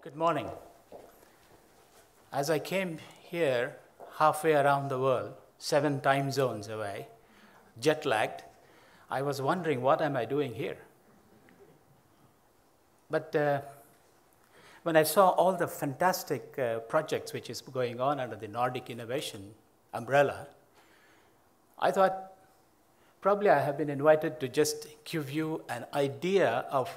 Good morning. As I came here halfway around the world, 7 time zones away, jet lagged, I was wondering, what am I doing here? But when I saw all the fantastic projects which is going on under the Nordic Innovation umbrella, I thought probably I have been invited to just give you an idea of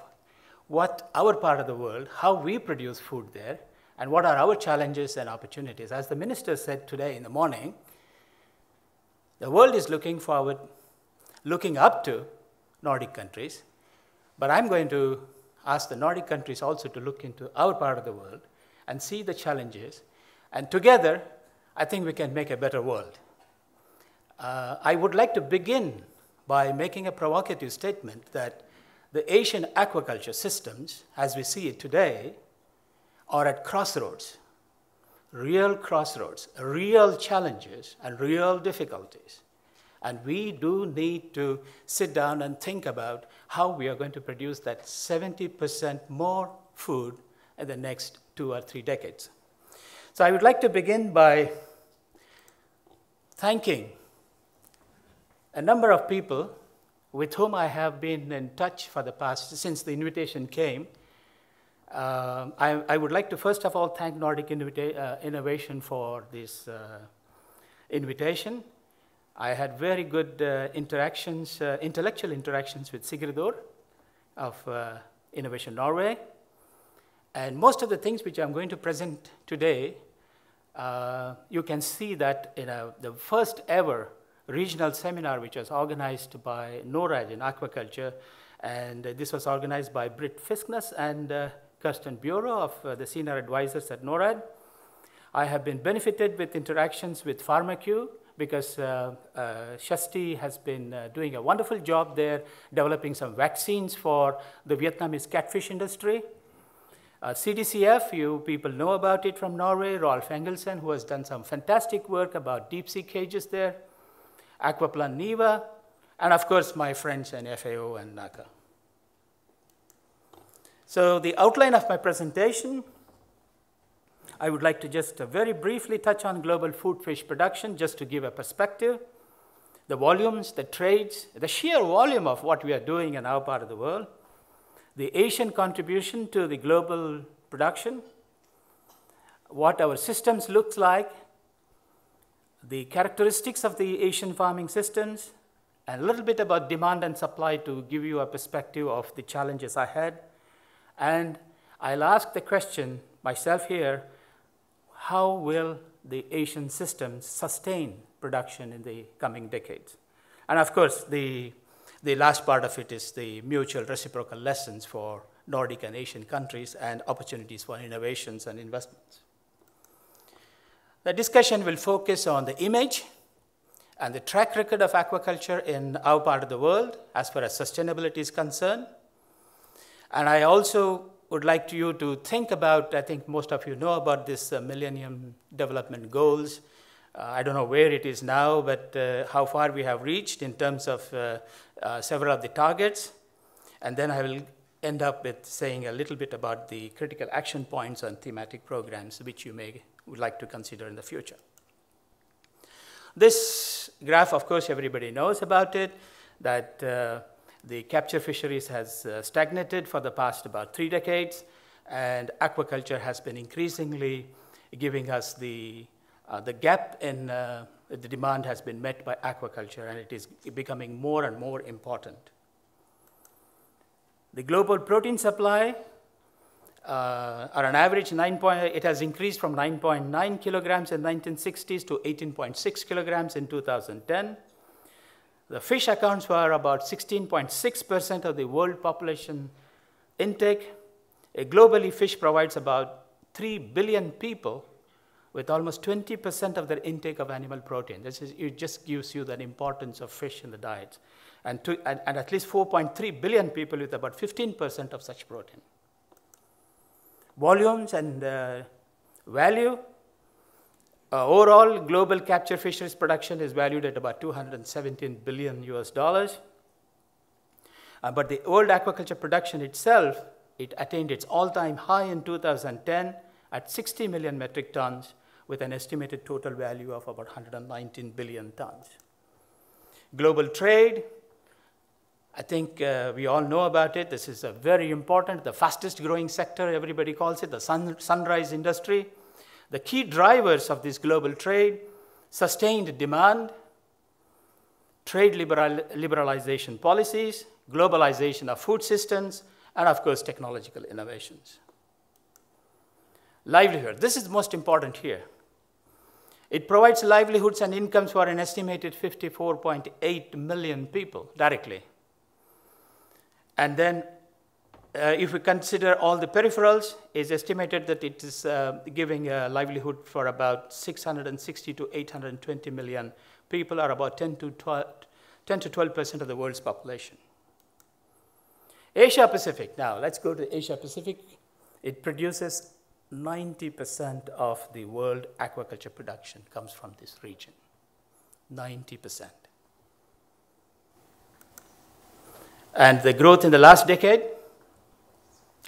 what our part of the world, how we produce food there, and what are our challenges and opportunities. As the minister said today in the morning, the world is looking up to Nordic countries, but I'm going to ask the Nordic countries also to look into our part of the world and see the challenges, and together, I think we can make a better world. I would like to begin by making a provocative statement that the Asian aquaculture systems, as we see it today, are at crossroads, real challenges and real difficulties. And we do need to sit down and think about how we are going to produce that 70% more food in the next 2 or 3 decades. So I would like to begin by thanking a number of people with whom I have been in touch for the past, since the invitation came. I would like to first of all thank Nordic Innovation for this invitation. I had very good intellectual interactions with Sigurdur of Innovation Norway. And most of the things which I'm going to present today, you can see that in the first ever regional seminar which was organized by NORAD in aquaculture, and this was organized by Britt Fiskness and Kirsten Bureau of the senior advisors at NORAD. I have been benefited with interactions with PharmaQ because Shasti has been doing a wonderful job there developing some vaccines for the Vietnamese catfish industry. CDCF, you people know about it from Norway, Rolf Engelsen, who has done some fantastic work about deep sea cages there. Aquaplan Niva, and of course my friends in FAO and NACA. So the outline of my presentation, I would like to just very briefly touch on global food fish production, just to give a perspective, the volumes, the trades, the sheer volume of what we are doing in our part of the world, the Asian contribution to the global production, what our systems look like, the characteristics of the Asian farming systems, and a little bit about demand and supply to give you a perspective of the challenges ahead. And I'll ask the question myself here, how will the Asian systems sustain production in the coming decades? And of course, the last part of it is the mutual reciprocal lessons for Nordic and Asian countries and opportunities for innovations and investments. The discussion will focus on the image and the track record of aquaculture in our part of the world as far as sustainability is concerned. And I also would like you to think about, I think most of you know about this Millennium Development Goals. I don't know where it is now, but how far we have reached in terms of several of the targets. And then I will end up with saying a little bit about the critical action points on thematic programs, which you would like to consider in the future. This graph, of course, everybody knows about it, that the capture fisheries has stagnated for the past about 3 decades, and aquaculture has been increasingly giving us the gap in the demand has been met by aquaculture, and it is becoming more and more important. The global protein supply are on average it has increased from 9.9 kilograms in 1960s to 18.6 kilograms in 2010. The fish accounts for about 16.6% of the world population intake. Globally, fish provides about 3 billion people with almost 20% of their intake of animal protein. It just gives you the importance of fish in the diets. And at least 4.3 billion people with about 15% of such protein. Volumes and value. Overall, global capture fisheries production is valued at about $217 billion US. But the world aquaculture production itself it attained its all-time high in 2010 at 60 million metric tons with an estimated total value of about 119 billion tons. Global trade, I think we all know about it. This is a very important, the fastest growing sector, everybody calls it, the sunrise industry. The key drivers of this global trade: sustained demand, trade liberalization policies, globalization of food systems, and of course, technological innovations. Livelihood, this is most important here. It provides livelihoods and incomes for an estimated 54.8 million people directly. And then if we consider all the peripherals, it's estimated that it is giving a livelihood for about 660 to 820 million people, or about 10 to 12% of the world's population. Asia Pacific, now let's go to Asia Pacific. It produces 90% of the world aquaculture production comes from this region, 90%. And the growth in the last decade,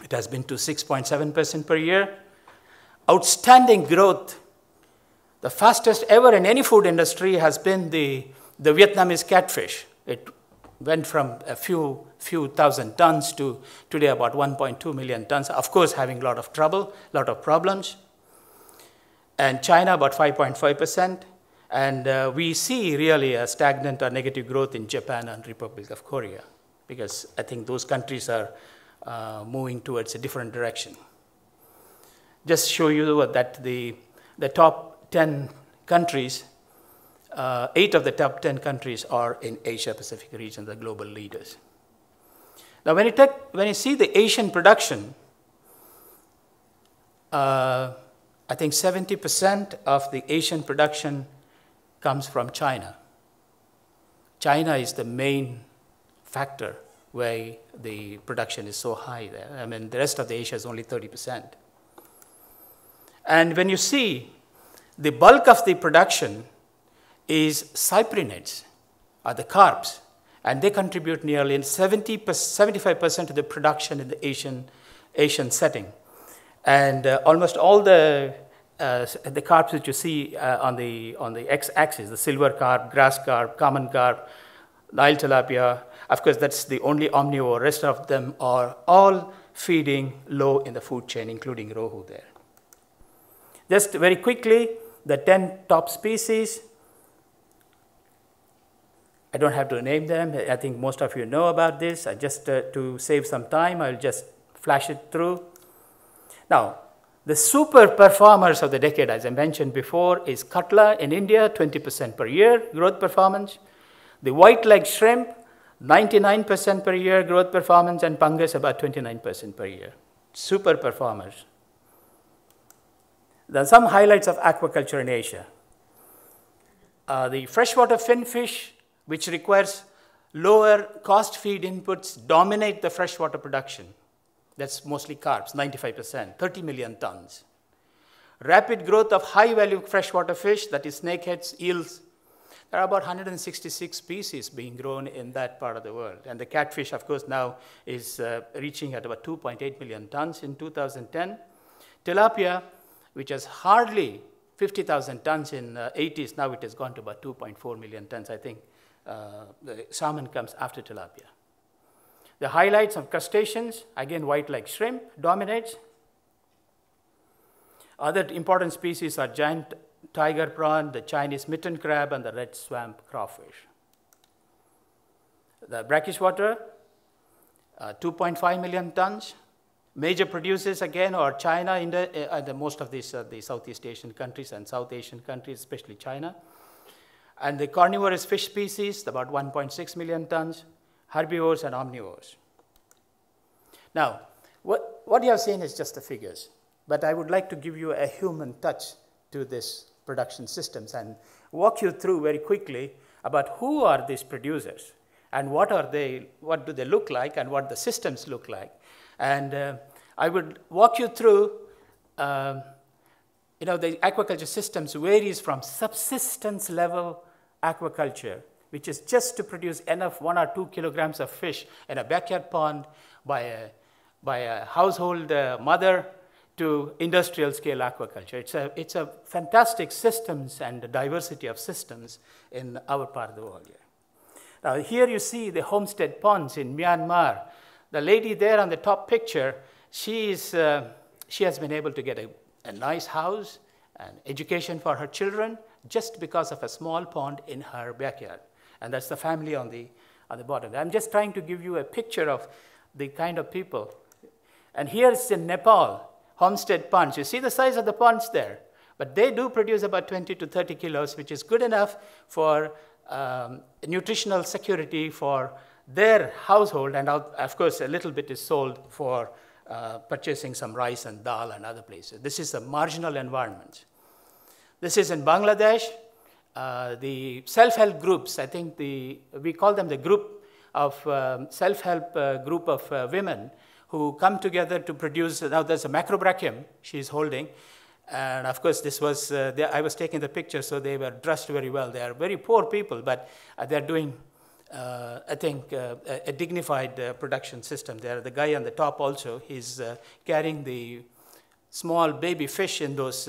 it has been to 6.7% per year. Outstanding growth. The fastest ever in any food industry has been the Vietnamese catfish. It went from a few thousand tons to today about 1.2 million tons, of course having a lot of trouble, a lot of problems. And China about 5.5%. And we see really a stagnant or negative growth in Japan and Republic of Korea, because I think those countries are moving towards a different direction. Just show you that the top 10 countries, 8 of the top 10 countries are in Asia Pacific region, the global leaders. Now when you see the Asian production, I think 70% of the Asian production comes from China. China is the main factor where the production is so high there. I mean, the rest of the Asia is only 30%. And when you see the bulk of the production is cyprinids, or the carps, and they contribute nearly 75% of the production in the Asian setting. And almost all the carps that you see on the x-axis, the silver carp, grass carp, common carp, Nile tilapia, of course that's the only omnivore, rest of them are all feeding low in the food chain, including rohu there. Just very quickly, the 10 top species, I don't have to name them, I think most of you know about this. I just, to save some time, I'll just flash it through. Now, the super performers of the decade, as I mentioned before, is Katla in India, 20% per year growth performance. The white-legged shrimp, 99% per year growth performance, and Pungus about 29% per year. Super performers. There are some highlights of aquaculture in Asia. The freshwater finfish, which requires lower cost feed inputs, dominate the freshwater production. That's mostly carps, 95%, 30 million tons. Rapid growth of high-value freshwater fish, that is snakeheads, eels. There are about 166 species being grown in that part of the world. And the catfish, of course, now is reaching at about 2.8 million tons in 2010. Tilapia, which has hardly 50,000 tons in the 80s, now it has gone to about 2.4 million tons. I think the salmon comes after tilapia. The highlights of crustaceans, again, white-legged shrimp dominates. Other important species are giant tiger prawn, the Chinese mitten crab, and the red swamp crawfish. The brackish water, 2.5 million tons. Major producers, again, are China, India, and most of these the Southeast Asian countries and South Asian countries, especially China. And the carnivorous fish species, about 1.6 million tons, herbivores and omnivores. Now, what you have seen is just the figures, but I would like to give you a human touch to this production systems and walk you through very quickly about who are these producers and what do they look like and what the systems look like. And I would walk you through, the aquaculture systems varies from subsistence level aquaculture, which is just to produce enough 1 or 2 kilograms of fish in a backyard pond by by a household mother to industrial scale aquaculture. It's a fantastic systems and diversity of systems in our part of the world here. Now here you see the Homestead ponds in Myanmar. The lady there on the top picture, she has been able to get a nice house and education for her children just because of a small pond in her backyard. And that's the family on the bottom. I'm just trying to give you a picture of the kind of people. And here's in Nepal, Homestead ponds. You see the size of the ponds there. But they do produce about 20 to 30 kilos, which is good enough for nutritional security for their household. And of course, a little bit is sold for purchasing some rice and dal and other places. This is a marginal environment. This is in Bangladesh. The self-help groups, I think we call them the group of self-help group of women who come together to produce. Now there's a macrobrachium she's holding. And of course, this was, I was taking the picture, so they were dressed very well. They are very poor people, but they're doing, I think, a dignified production system there. The guy on the top also, he's carrying the small baby fish in those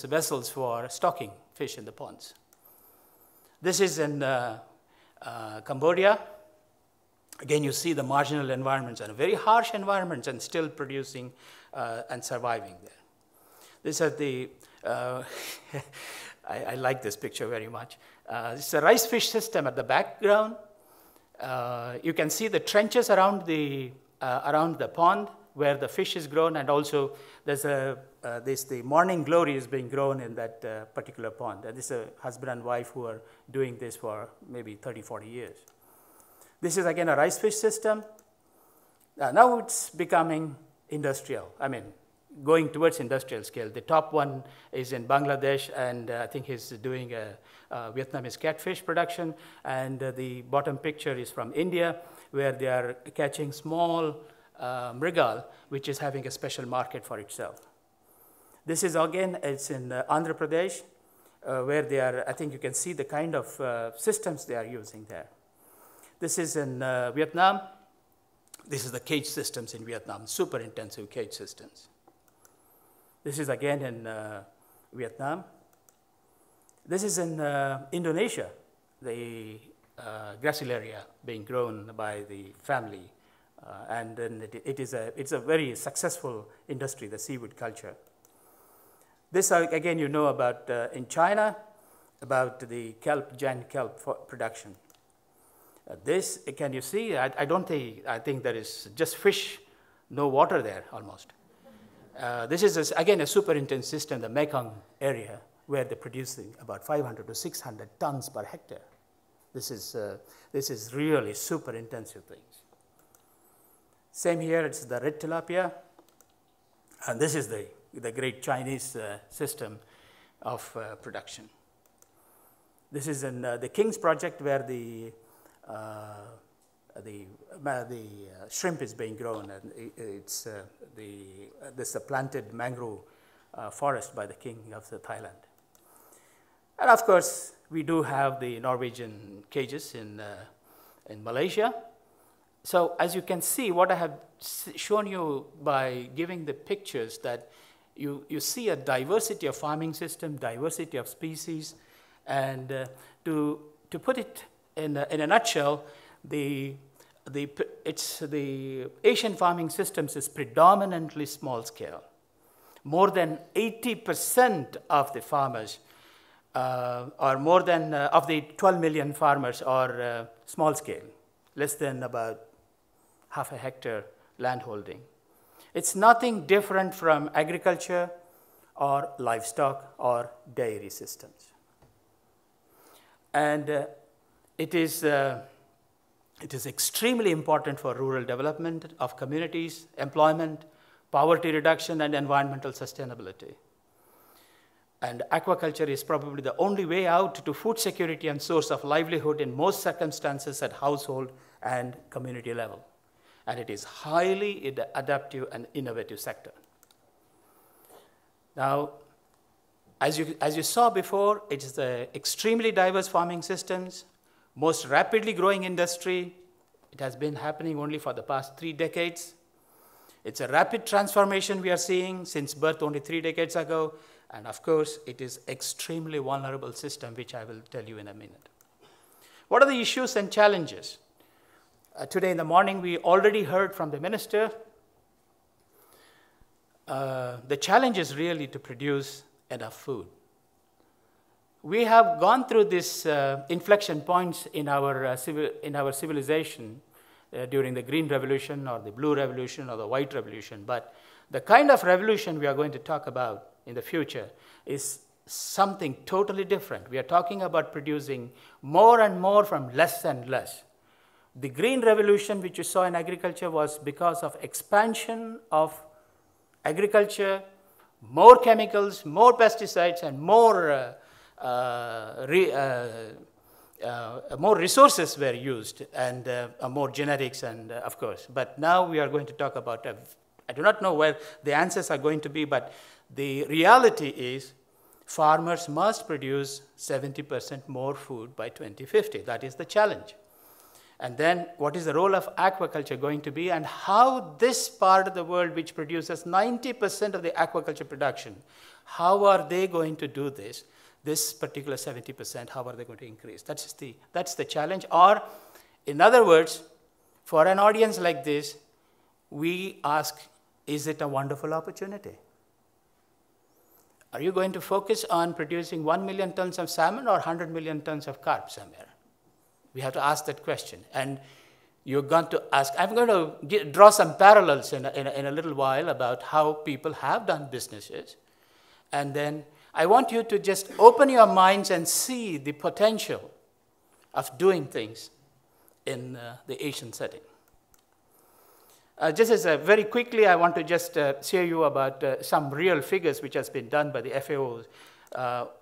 vessels for stocking fish in the ponds. This is in Cambodia. Again, you see the marginal environments and very harsh environments and still producing and surviving there. These are the, I like this picture very much. It's a rice fish system at the background. You can see the trenches around the pond where the fish is grown, and also there's the morning glory is being grown in that particular pond. This is a husband and wife who are doing this for maybe 30, 40 years. This is again a rice fish system. Now it's becoming industrial. I mean, going towards industrial scale. The top one is in Bangladesh, and I think he's doing a Vietnamese catfish production. And the bottom picture is from India, where they are catching small mrigal, which is having a special market for itself. This is again, it's in Andhra Pradesh, where they are, I think you can see the kind of systems they are using there. This is in Vietnam. This is the cage systems in Vietnam, super intensive cage systems. This is again in Vietnam. This is in Indonesia, the gracilaria being grown by the family. And then it's a very successful industry, the seaweed culture. This, again, you know about in China, about the kelp, giant kelp production. This, can you see? I think there is just fish, no water there almost. This is, again, a super intense system, the Mekong area, where they're producing about 500 to 600 tons per hectare. This is really super intensive things. Same here, it's the red tilapia. And this is the great Chinese system of production. This is in the King's project, where the shrimp is being grown, and it's this planted mangrove forest by the king of Thailand. And of course, we do have the Norwegian cages in Malaysia. So as you can see, what I have shown you by giving the pictures, that you see a diversity of farming system, diversity of species, and to put it in a nutshell, the Asian farming systems is predominantly small scale. More than 80% of the farmers, or more than of the 12 million farmers, are small scale, less than about half a hectare land holding. It's nothing different from agriculture or livestock or dairy systems. And it is extremely important for rural development of communities, employment, poverty reduction, and environmental sustainability. And aquaculture is probably the only way out to food security and source of livelihood in most circumstances at household and community level. And it is highly adaptive and innovative sector. Now, as you saw before, it is the extremely diverse farming systems, most rapidly growing industry, It has been happening only for the past 3 decades. It's a rapid transformation we are seeing since birth only 3 decades ago. And of course, it is extremely vulnerable system, which I will tell you in a minute. What are the issues and challenges? Today in the morning, we already heard from the minister. The challenge is really to produce enough food. We have gone through these inflection points in our civilization during the Green Revolution or the Blue Revolution or the White Revolution. But the kind of revolution we are going to talk about in the future is something totally different. We are talking about producing more and more from less and less. The Green Revolution, which you saw in agriculture, was because of expansion of agriculture, more chemicals, more pesticides, and more resources were used, and more genetics, and of course. But now we are going to talk about, I do not know where the answers are going to be, but the reality is farmers must produce 70% more food by 2050. That is the challenge. And then what is the role of aquaculture going to be, and how this part of the world which produces 90% of the aquaculture production, how are they going to do this? This particular 70%, how are they going to increase? That's the challenge. Or, in other words, for an audience like this, we ask, is it a wonderful opportunity? Are you going to focus on producing 1 million tons of salmon or 100 million tons of carp somewhere? We have to ask that question. And you're going to ask, I'm going to draw some parallels in a little while about how people have done businesses. And then I want you to just open your minds and see the potential of doing things in the Asian setting. Just as very quickly, I want to just share you about some real figures which has been done by the FAO.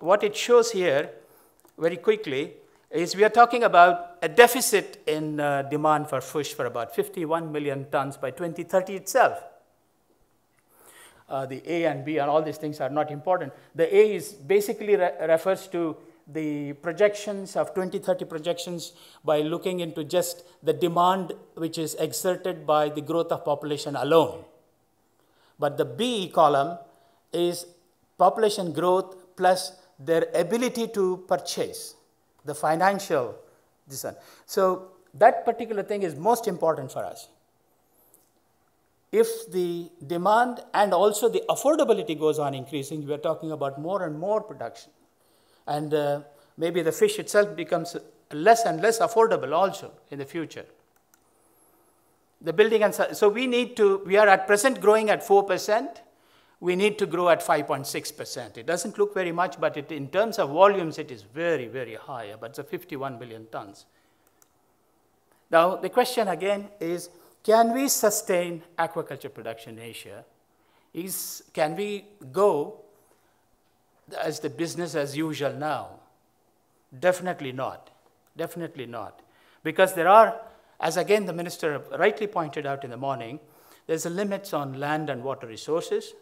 What it shows here, very quickly, is we are talking about a deficit in demand for fish for about 51 million tons by 2030 itself. The A and B and all these things are not important. The A is basically refers to the projections of 2030 projections by looking into just the demand which is exerted by the growth of population alone. But the B column is population growth plus their ability to purchase, the financial design. So that particular thing is most important for us. If the demand and also the affordability goes on increasing, we are talking about more and more production. And maybe the fish itself becomes less and less affordable also in the future. The building and so we are at present growing at 4%. We need to grow at 5.6%. It doesn't look very much, but in terms of volumes, it is very, very high, about 51 million tons. Now, the question again is, can we sustain aquaculture production in Asia? Can we go as the business as usual now? Definitely not. Definitely not. Because there are, as again the minister rightly pointed out in the morning, there's a limits on land and water resources.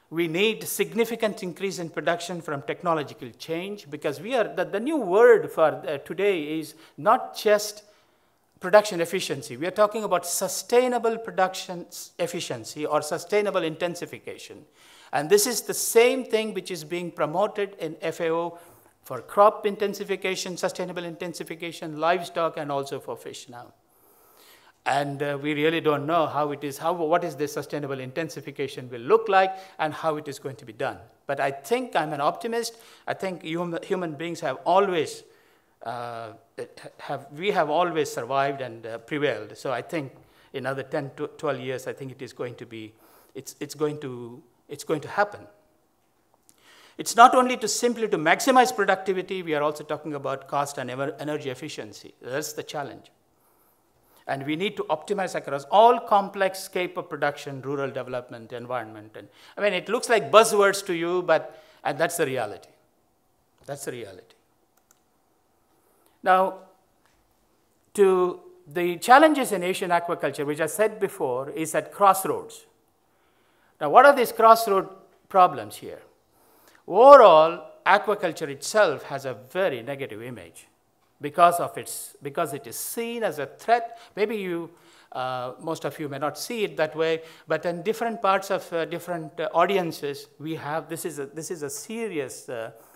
We need significant increase in production from technological change, because the new word for today is not just production efficiency. We are talking about sustainable production efficiency or sustainable intensification. And this is the same thing which is being promoted in FAO for crop intensification, sustainable intensification, livestock, and also for fish now. And we really don't know how it is, what is this sustainable intensification will look like and how it is going to be done. But I think I'm an optimist. I think human beings have always always survived and prevailed. So I think in another 10 to 12 years, I think it is going to be, it's going to happen. It's not only simply to maximize productivity, we are also talking about cost and energy efficiency. That's the challenge. And we need to optimize across all complex scope of production, rural development, environment. And I mean, it looks like buzzwords to you, and that's the reality. That's the reality. Now, to the challenges in Asian aquaculture, which I said before, is at crossroads. Now, what are these crossroad problems here? Overall, aquaculture itself has a very negative image. because it is seen as a threat. Maybe most of you may not see it that way, but in different parts of different audiences, this is a serious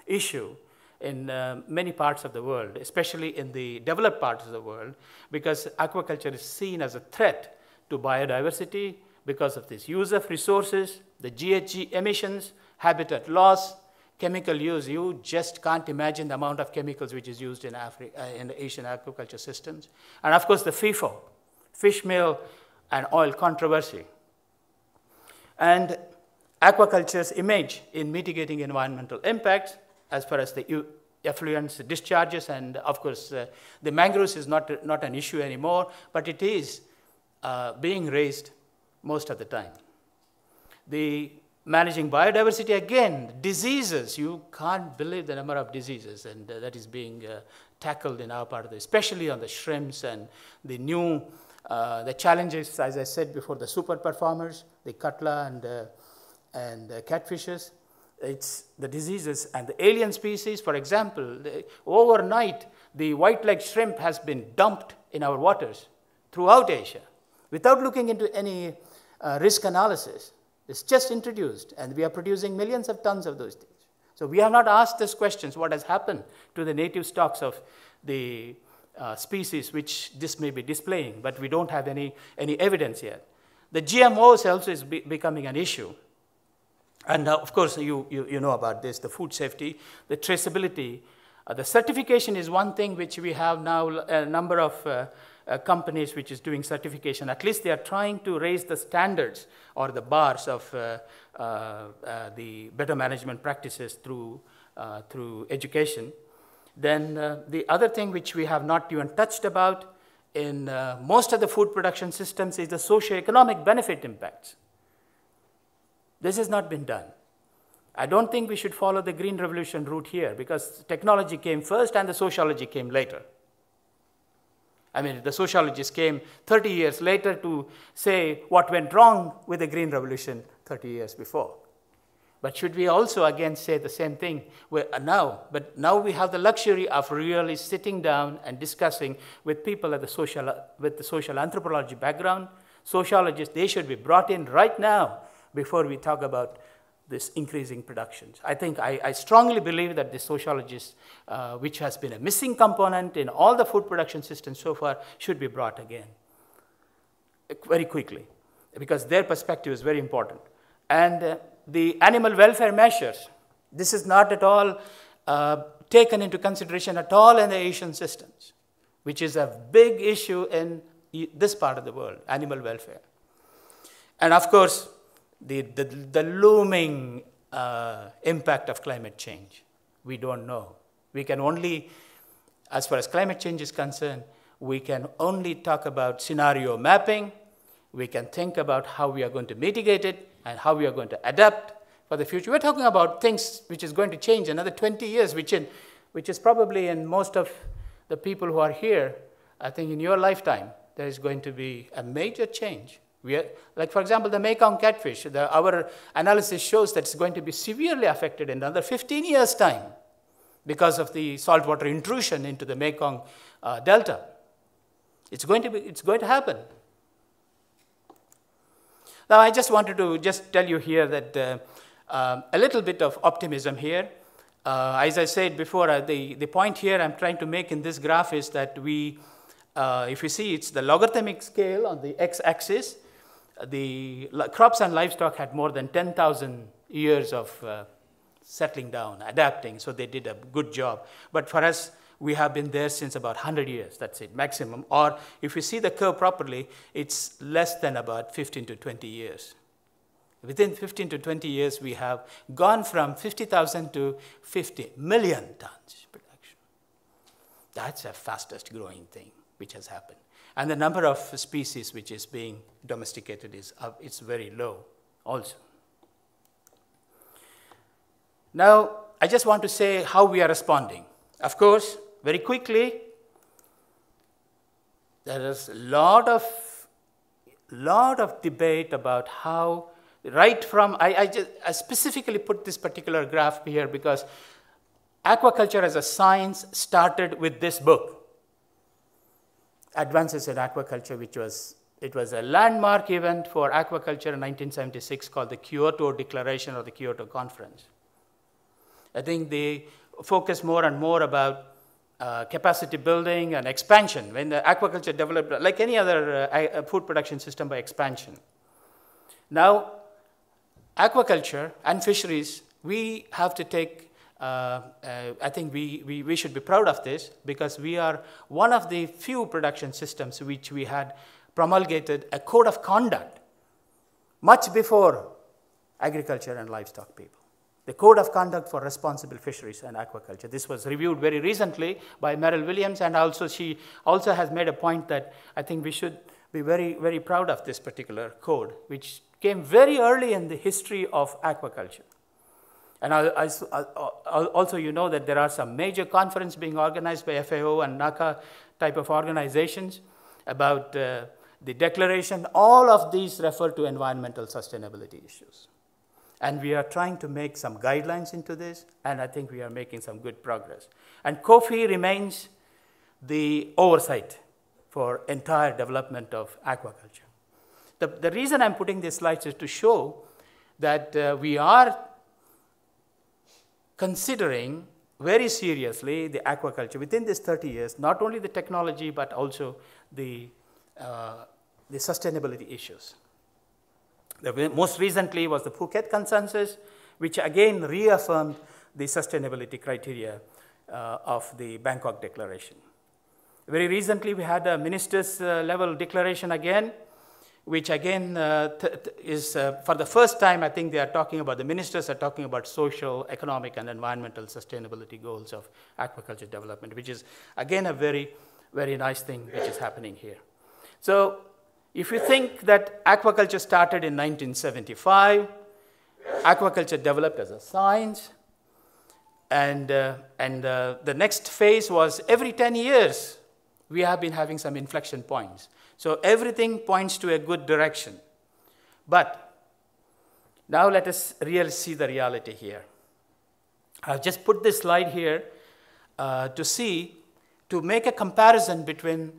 issue in many parts of the world, especially in the developed parts of the world, because aquaculture is seen as a threat to biodiversity because of this use of resources, the GHG emissions, habitat loss, chemical use. You just can't imagine the amount of chemicals which is used in in the Asian aquaculture systems. And of course, the FIFO, fish meal and oil controversy. And aquaculture's image in mitigating environmental impacts as far as the effluents, discharges, and of course, the mangroves is not an issue anymore, but it is being raised most of the time. The managing biodiversity, again, diseases. You can't believe the number of diseases, and that is being tackled in our part of especially on the shrimps and the new, the challenges, as I said before, the super performers, the cutla and catfishes. It's the diseases and the alien species. For example, overnight, the white-legged shrimp has been dumped in our waters throughout Asia without looking into any risk analysis. It's just introduced, and we are producing millions of tons of those things. So we have not asked these questions, what has happened to the native stocks of the species which this may be displaying, but we don't have any evidence yet. The GMOs also is becoming an issue. And of course, you know about this, the food safety, the traceability. The certification is one thing which we have now a number of companies which is doing certification. At least they are trying to raise the standards or the bars of the better management practices through education. Then the other thing which we have not even touched about in most of the food production systems is the socio-economic benefit impacts. This has not been done. I don't think we should follow the Green Revolution route here because technology came first and the sociology came later. I mean, the sociologists came 30 years later to say what went wrong with the Green Revolution 30 years before. But should we also again say the same thing now? But now we have the luxury of really sitting down and discussing with people at with the social anthropology background. Sociologists, they should be brought in right now before we talk about this increasing productions. I think I strongly believe that the sociologists, which has been a missing component in all the food production systems so far, should be brought again very quickly because their perspective is very important. And the animal welfare measures, this is not at all taken into consideration at all in the Asian systems, which is a big issue in this part of the world, animal welfare. And of course, the looming impact of climate change. We don't know. We can only, as far as climate change is concerned, we can only talk about scenario mapping. We can think about how we are going to mitigate it and how we are going to adapt for the future. We're talking about things which is going to change another 20 years, which is probably in most of the people who are here, I think in your lifetime, there is going to be a major change. Like, for example, the Mekong catfish, our analysis shows that it's going to be severely affected in another 15 years' time because of the saltwater intrusion into the Mekong Delta. It's going to happen. Now, I just wanted to just tell you here that a little bit of optimism here. As I said before, the point here I'm trying to make in this graph is that if you see, it's the logarithmic scale on the x-axis. The crops and livestock had more than 10,000 years of settling down, adapting, so they did a good job. But for us, we have been there since about 100 years, that's it, maximum. Or if you see the curve properly, it's less than about 15 to 20 years. Within 15 to 20 years, we have gone from 50,000 to 50 million tons production. That's the fastest growing thing which has happened. And the number of species which is being domesticated it's very low also. Now, I just want to say how we are responding. Of course, very quickly, there is a lot of debate about how, right from, I specifically put this particular graph here because aquaculture as a science started with this book. advances in aquaculture, it was a landmark event for aquaculture in 1976 called the Kyoto Declaration or the Kyoto Conference. I think they focus more and more about capacity building and expansion. When the aquaculture developed, like any other food production system, by expansion. Now, aquaculture and fisheries, we have to take, I think we should be proud of this, because we are one of the few production systems which we had promulgated a code of conduct much before agriculture and livestock people. The Code of Conduct for Responsible Fisheries and Aquaculture. This was reviewed very recently by Merrill Williams, and also she also has made a point that I think we should be very, very proud of this particular code, which came very early in the history of aquaculture. And also you know that there are some major conferences being organized by FAO and NACA type of organizations about the declaration. All of these refer to environmental sustainability issues. And we are trying to make some guidelines into this, and I think we are making some good progress. And COFI remains the oversight for entire development of aquaculture. The reason I'm putting these slides is to show that we are considering very seriously the aquaculture within these 30 years, not only the technology, but also the sustainability issues. Most recently was the Phuket Consensus, which again reaffirmed the sustainability criteria of the Bangkok Declaration. Very recently, we had a ministers' level declaration again, which again is for the first time, I think they are talking about, the ministers are talking about social, economic, and environmental sustainability goals of aquaculture development, which is again a very, very nice thing which is happening here. So, if you think that aquaculture started in 1975, aquaculture developed as a science, and the next phase was every 10 years, we have been having some inflection points. So everything points to a good direction. But now let us really see the reality here. I've just put this slide here to make a comparison between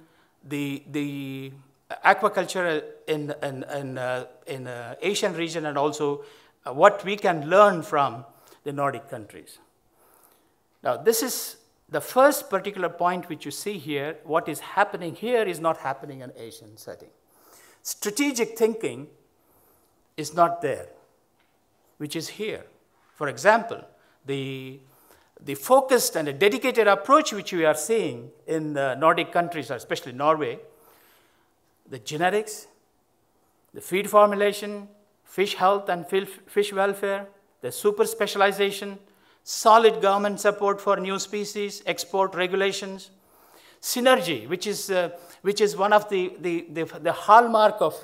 the aquaculture in Asian region and also what we can learn from the Nordic countries. Now, this is the first particular point which you see here. What is happening here is not happening in Asian setting. Strategic thinking is not there, which is here. For example, the focused and a dedicated approach which we are seeing in the Nordic countries, especially Norway, the genetics, the feed formulation, fish health and fish welfare, the super specialization, solid government support for new species, export regulations, synergy, which is one of the hallmark of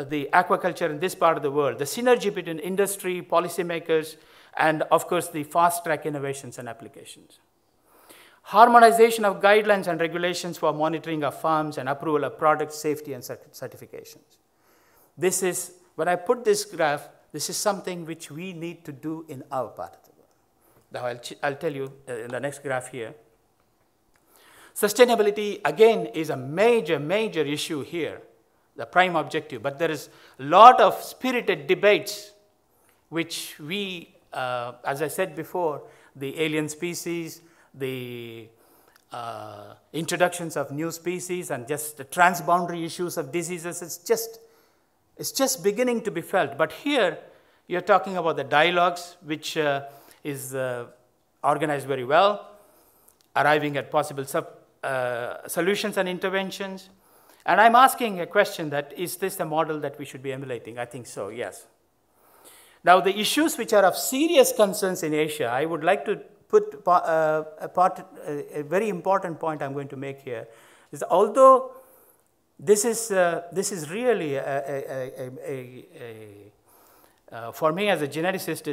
the aquaculture in this part of the world, the synergy between industry, policymakers, and of course the fast-track innovations and applications. Harmonization of guidelines and regulations for monitoring of farms and approval of product safety and certifications. This is, when I put this graph, this is something which we need to do in our part of the world. Now I'll tell you in the next graph here. Sustainability, again, is a major, major issue here, the prime objective. But there is a lot of spirited debates which we, as I said before, the alien species, the introductions of new species, and just the transboundary issues of diseases, it's just beginning to be felt. But here, you're talking about the dialogues, which is organized very well, arriving at possible solutions and interventions. And I'm asking a question that, is this the model that we should be emulating? I think so, yes. Now, the issues which are of serious concerns in Asia, I would like to put a very important point I'm going to make here, is although this is really for me as a geneticist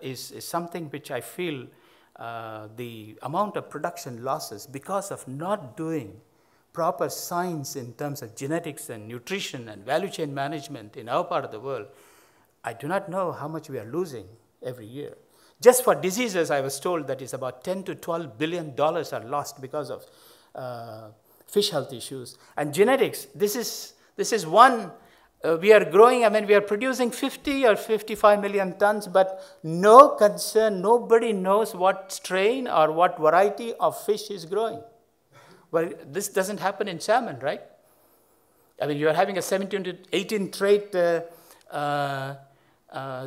is something which I feel the amount of production losses because of not doing proper science in terms of genetics and nutrition and value chain management in our part of the world, I do not know how much we are losing every year. Just for diseases, I was told that it's about $10 to $12 billion are lost because of fish health issues. And genetics, this is one, we are growing, I mean, we are producing 50 or 55 million tons, but no concern, nobody knows what strain or what variety of fish is growing. Well, this doesn't happen in salmon, right? I mean, you are having a 17 to 18 trait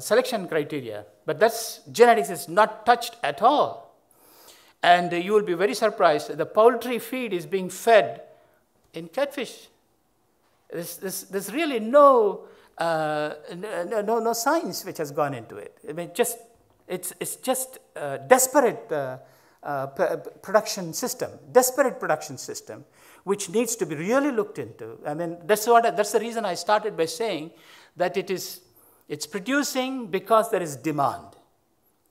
selection criteria, but genetics is not touched at all. And you will be very surprised, the poultry feed is being fed in catfish. There's really no science which has gone into it. I mean, it's just a desperate production system, which needs to be really looked into. I mean, that's the reason I started by saying that it's producing because there is demand.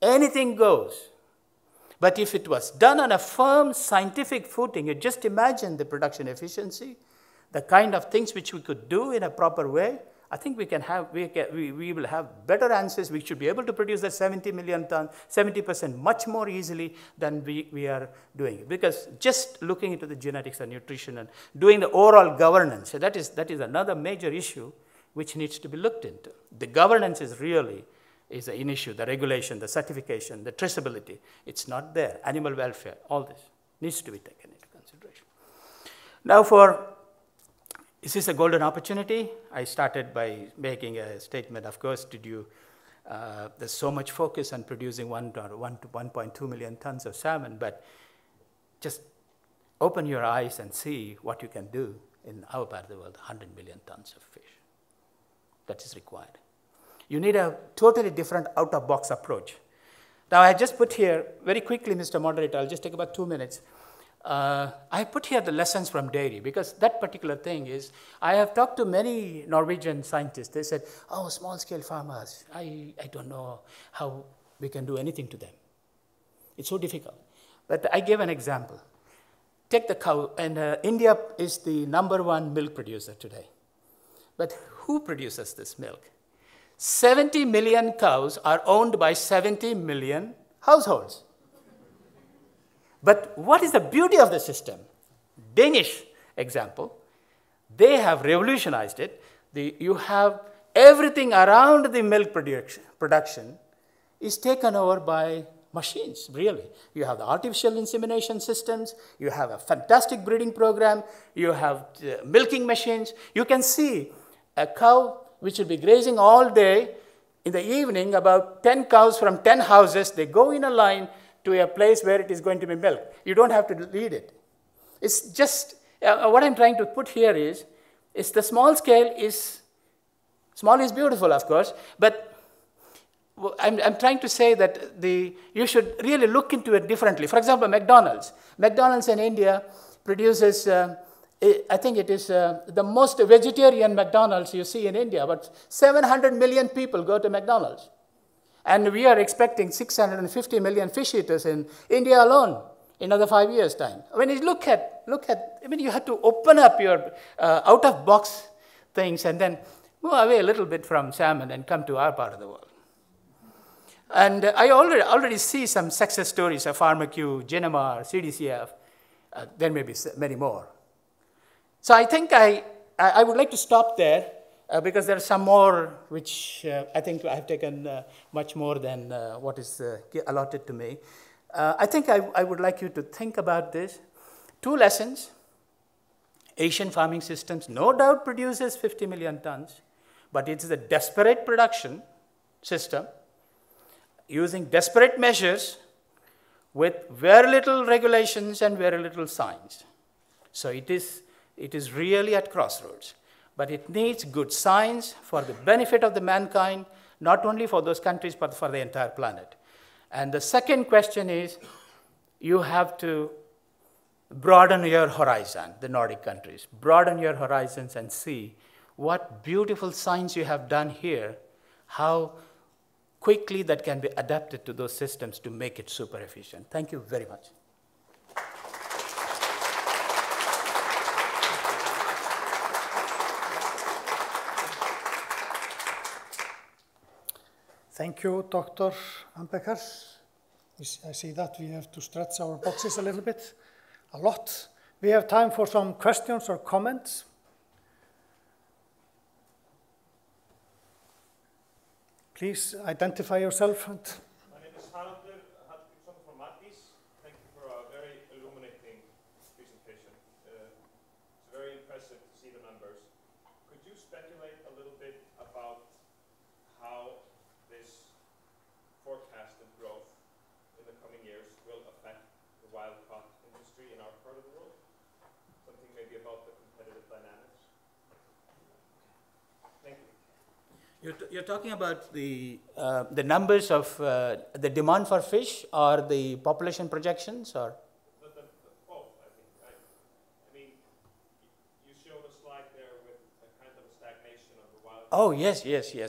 Anything goes. But if it was done on a firm scientific footing, you just imagine the production efficiency, the kind of things which we could do in a proper way. I think we will have better answers. We should be able to produce that 70 million tons, 70% much more easily than we are doing it. Because just looking into the genetics and nutrition and doing the overall governance, so that is another major issue which needs to be looked into. The governance is an issue, the regulation, the certification, the traceability. It's not there. Animal welfare, all this needs to be taken into consideration. Now is this a golden opportunity? I started by making a statement, of course, there's so much focus on producing 1 to 1.2 million tons of salmon, but just open your eyes and see what you can do in our part of the world, 100 million tons of fish. That is required. You need a totally different out-of-box approach. Now, I just put here, very quickly, Mr. Moderator, I'll just take about 2 minutes. I put here the lessons from dairy, because that particular thing is, I have talked to many Norwegian scientists. They said, oh, small-scale farmers, I don't know how we can do anything to them. It's so difficult. But I gave an example. Take the cow, and India is the #1 milk producer today. But who produces this milk? 70 million cows are owned by 70 million households. But what is the beauty of the system? Danish example, they have revolutionized it. You have everything around the milk production is taken over by machines, really. You have the artificial insemination systems, you have a fantastic breeding program, you have milking machines. You can see a cow which will be grazing all day. In the evening, about 10 cows from 10 houses, they go in a line to a place where it is going to be milked. You don't have to lead it. It's just, what I'm trying to put here is the small scale small is beautiful, of course, but I'm trying to say that you should really look into it differently. For example, McDonald's. McDonald's in India produces, I think it is the most vegetarian McDonald's you see in India, but 700 million people go to McDonald's. And we are expecting 650 million fish eaters in India alone in another 5 years' time. When you look at, I mean, you have to open up your out-of-box things and then move away a little bit from salmon and come to our part of the world. And I already see some success stories of PharmaQ, Genomar, CDCF. There may be many more. So I think I would like to stop there. Because there are some more which I think I have taken much more than what is allotted to me. I think I would like you to think about this. 2 lessons. Asian farming systems no doubt produces 50 million tons, but it's a desperate production system using desperate measures with very little regulations and very little science. So it is really at crossroads. But it needs good science for the benefit of the mankind, not only for those countries, but for the entire planet. And the second question is, you have to broaden your horizon, the Nordic countries. Broaden your horizons and see what beautiful science you have done here, how quickly that can be adapted to those systems to make it super efficient. Thank you very much. Thank you, Dr. Ambekar. I see that we have to stretch our boxes a little bit, a lot, We have time for some questions or comments. Please identify yourself. My name is Harpa from Matis. Thank you for a very illuminating presentation. It's very impressive to see the numbers. Could you speculate a little bit about how this forecasted growth in the coming years will affect the wild caught industry in our part of the world? Something maybe about the competitive dynamics? Thank you. You're talking about the numbers of the demand for fish or the population projections, or? Both, I think. I mean, you showed a slide there with a kind of a stagnation of the wild. Oh, yes.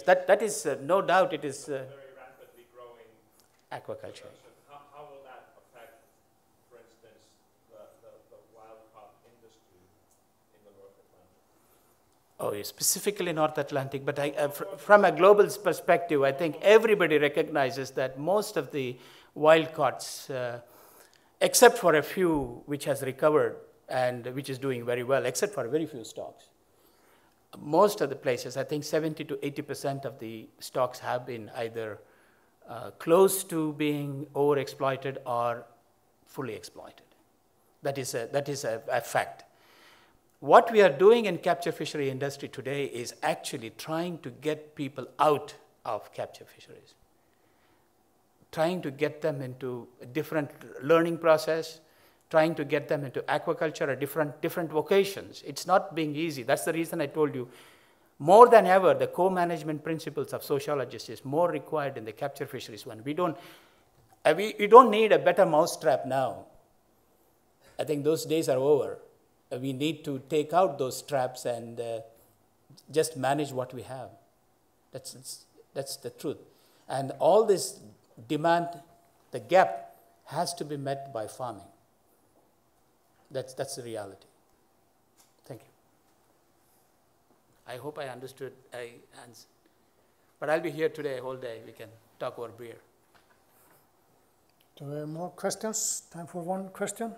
That is no doubt. It is very rapidly growing aquaculture. How will that affect, for instance, the wild caught industry in the North Atlantic? Oh, yes, specifically North Atlantic, but from a global perspective, I think everybody recognizes that most of the wild caughts, except for a few which has recovered and which is doing very well, except for very few stocks, most of the places, I think 70 to 80% of the stocks have been either close to being overexploited or fully exploited. That is a fact. What we are doing in capture fishery industry today is actually trying to get people out of capture fisheries, trying to get them into a different learning process, trying to get them into aquaculture or different vocations. It's not being easy. That's the reason I told you, more than ever, the co-management principles of sociologists is more required in the capture fisheries one. We don't need a better mousetrap now. I think those days are over. We need to take out those traps and just manage what we have. That's the truth. And all this demand, the gap, has to be met by farming. That's the reality. Thank you. I hope I understood. But I'll be here today, whole day. We can talk over beer. Do we have more questions? Time for one question.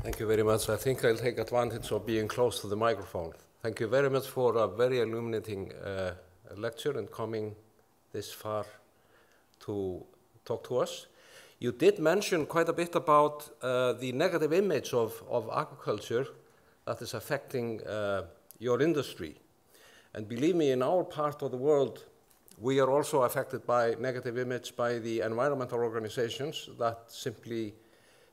Thank you very much. I think I'll take advantage of being close to the microphone. Thank you very much for a very illuminating lecture and coming this far to talk to us. You did mention quite a bit about the negative image of aquaculture that is affecting your industry. And believe me, in our part of the world, we are also affected by negative image by the environmental organizations that simply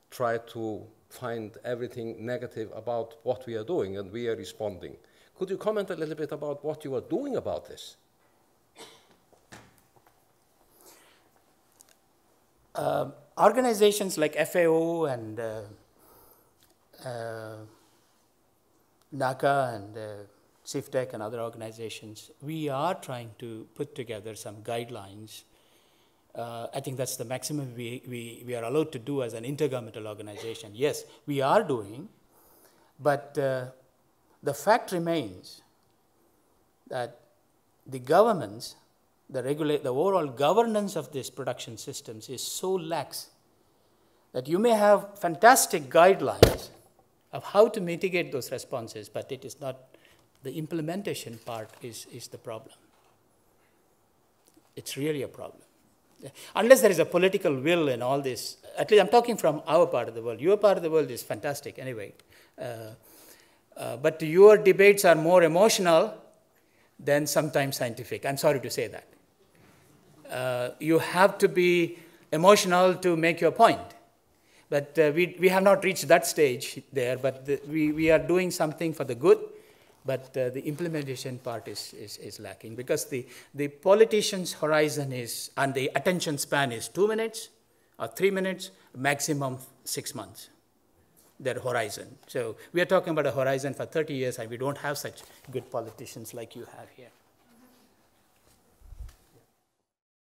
try to find everything negative about what we are doing, and we are responding. Could you comment a little bit about what you are doing about this? Organizations like FAO and NACA and CIFTEC and other organizations, we are trying to put together some guidelines. I think that's the maximum we are allowed to do as an intergovernmental organization. Yes, we are doing, but the fact remains that the governments, the overall governance of these production systems is so lax that you may have fantastic guidelines of how to mitigate those responses, but it is not, the implementation part is the problem. It's really a problem. Unless there is a political will in all this, at least I'm talking from our part of the world. Your part of the world is fantastic anyway. But your debates are more emotional than sometimes scientific. I'm sorry to say that. You have to be emotional to make your point. But we have not reached that stage there, but we are doing something for the good. But the implementation part is lacking because the politician's horizon is, and the attention span is 2 minutes or 3 minutes, maximum 6 months, their horizon. So we are talking about a horizon for 30 years and we don't have such good politicians like you have here.